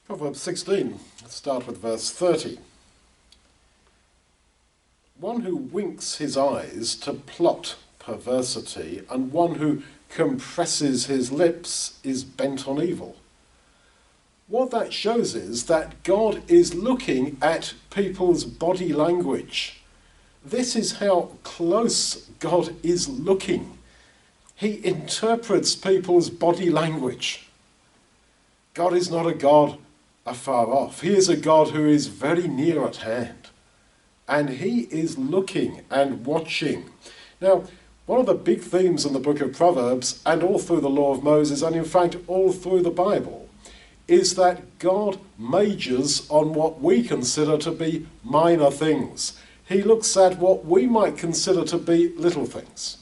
Proverbs 16, let's start with verse 30. One who winks his eyes to plot perversity, and one who compresses his lips is bent on evil. What that shows is that God is looking at people's body language. This is how close God is looking. He interprets people's body language. God is not a God afar off. He is a God who is very near at hand. And he is looking and watching. Now, one of the big themes in the book of Proverbs, and all through the law of Moses, and in fact all through the Bible, is that God majors on what we consider to be minor things. He looks at what we might consider to be little things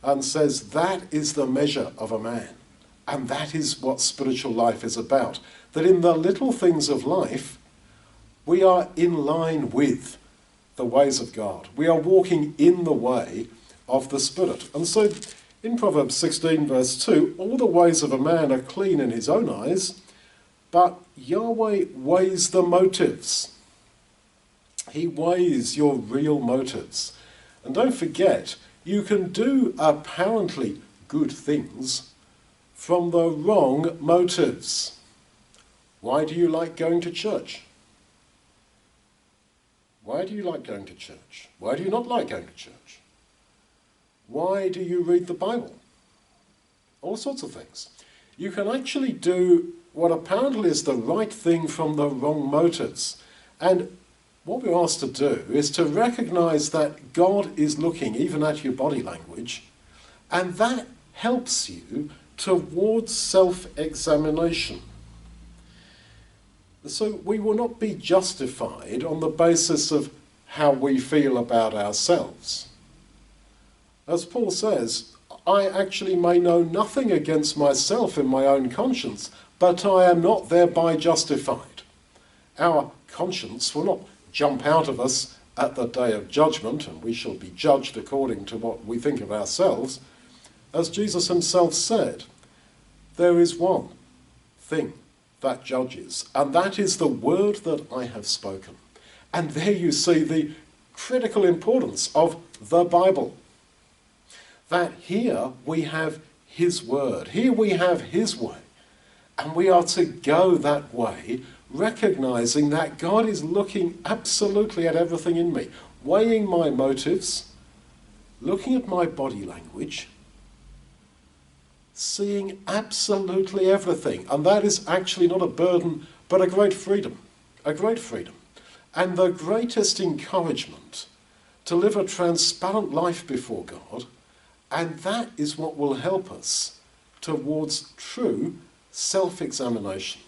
and says that is the measure of a man. And that is what spiritual life is about. That in the little things of life, we are in line with the ways of God. We are walking in the way of the Spirit. And so in Proverbs 16 verse 2, all the ways of a man are clean in his own eyes, but Yahweh weighs the motives. He weighs your real motives. And don't forget, you can do apparently good things from the wrong motives. Why do you like going to church? Why do you like going to church? Why do you not like going to church? Why do you read the Bible? All sorts of things. You can actually do what apparently is the right thing from the wrong motives. And what we're asked to do is to recognize that God is looking even at your body language, and that helps you towards self-examination. So we will not be justified on the basis of how we feel about ourselves. As Paul says, I actually may know nothing against myself in my own conscience, but I am not thereby justified. Our conscience will not jump out of us at the day of judgment, and we shall be judged according to what we think of ourselves. As Jesus himself said, there is one thing that judges, and that is the word that I have spoken. And there you see the critical importance of the Bible. That here we have his word, here we have his way, and we are to go that way, recognizing that God is looking absolutely at everything in me, weighing my motives, looking at my body language, seeing absolutely everything. And that is actually not a burden, but a great freedom. A great freedom. And the greatest encouragement to live a transparent life before God. And that is what will help us towards true self-examination.